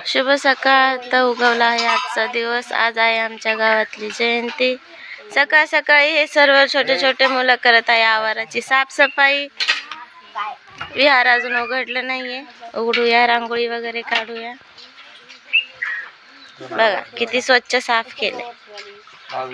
शुभ सकाळ. तर उगवला आहे आजचा दिवस. आज आहे आमच्या गावातली जयंती. सकाळ सकाळी हे सर्व छोटे छोटे मुलं करत आहे आवाराची साफसफाई. विहार अजून उघडलं नाहीये, उघडूया, रांगोळी वगैरे काढूया. बघा किती स्वच्छ साफ केले. भाऊ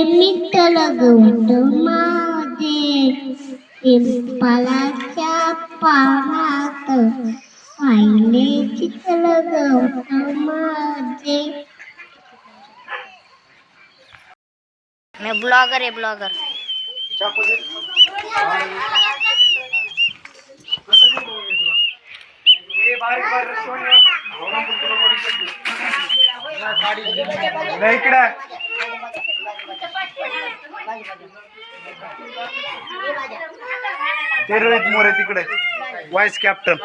मित्र गौत माझे पिंपळाच्या पानात पाहिले चित्र गौत माझे. मैं ब्लॉगर है, ब्लॉगर. ते रोहित मोरे तिकडे वाईस कॅप्टन.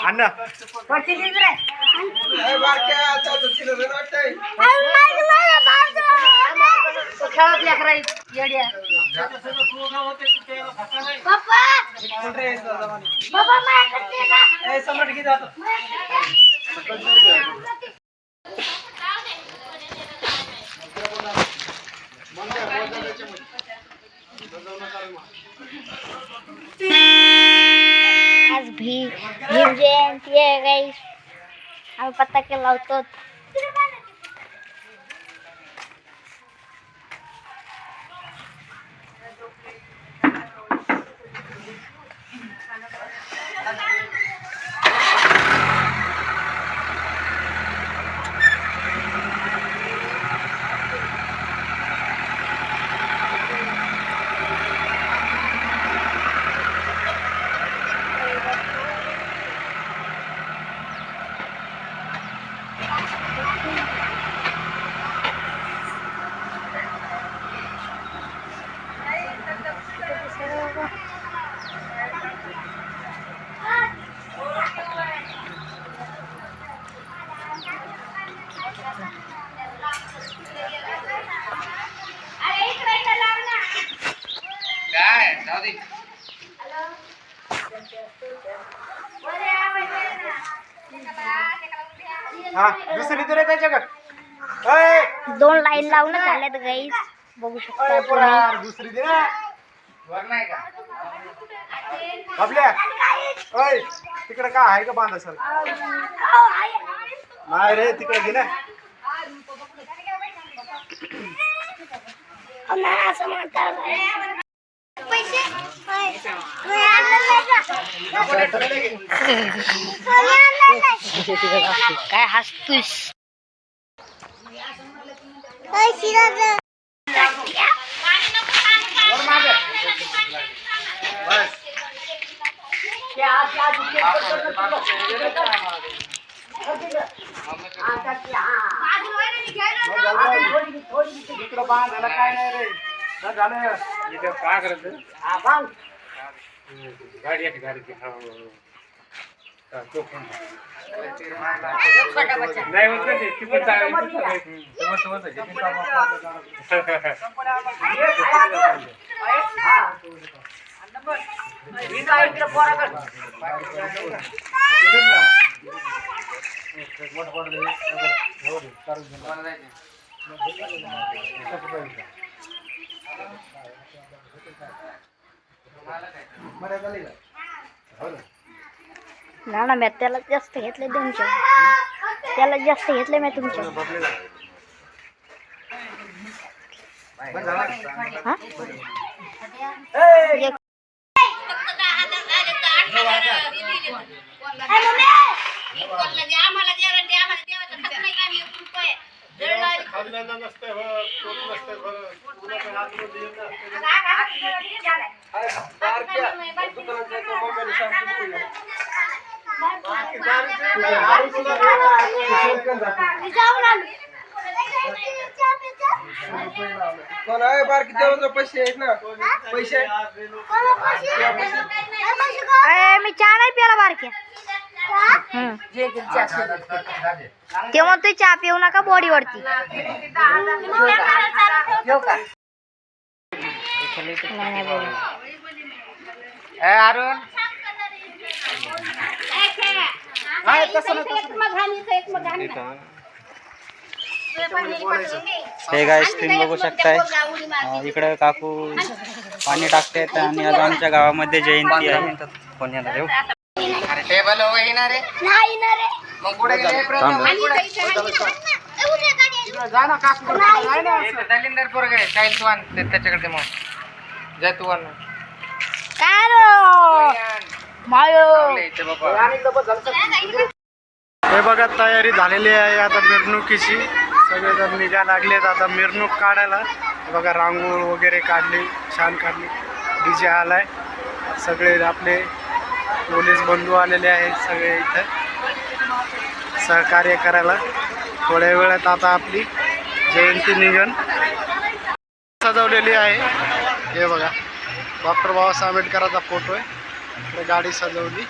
अण्णा आज भीम जयंती आहे गाईस. आम्ही पताके लावतो. दोन लाईन लावून झाल्यात गाईस, बघू शकता. दुसरी दे आपल्या तिकडे काय आहे का बांधा सर? नाही रे, तिकडे घे ना. असं म्हणतात काय हसतोस? तिकडं बांधायला काय नाही रे. झालं काय करायचं? गाडी नाही होत नाही ती पण ना मी त्याला जास्त घेतले तुमच्या, त्याला जास्त घेतले मी तुमच्या. कोण आहे बारकी देवाचं पैसे आहेत ना पैसे मी चहा नाही प्याला बारक्या ते म्हणतोय चहा पिऊ नका बॉडी वाढती अरुण हे गाईस तुम्ही बघू शकताय इकडे काकू पाणी टाकतात आणि आज आमच्या गावामध्ये जयंती आहे. कोण येणार आहे? टेबल येणार रे नाही ना रे मग पुढे जा ना काकू दलिंदर पोरग आहे चाईल तू आण त्याच्याकडे मग जा तू आण काय मायो हे बघा तयारी झालेली आहे आता मिरवणुकीची सगळेजण निघा लागलेत आता मिरवणूक काढायला बघा रांगोळ वगैरे काढली छान काढली डीजे आलाय सगळे आपले पोलीस बंधू आलेले आहेत सगळे इथं सहकार्य करायला थोड्या वेळात आता आपली जयंती निघण सजवलेली आहे हे बघा डॉक्टर बाबासाहेब आंबेडकरांचा फोटो आहे गाडी सजवली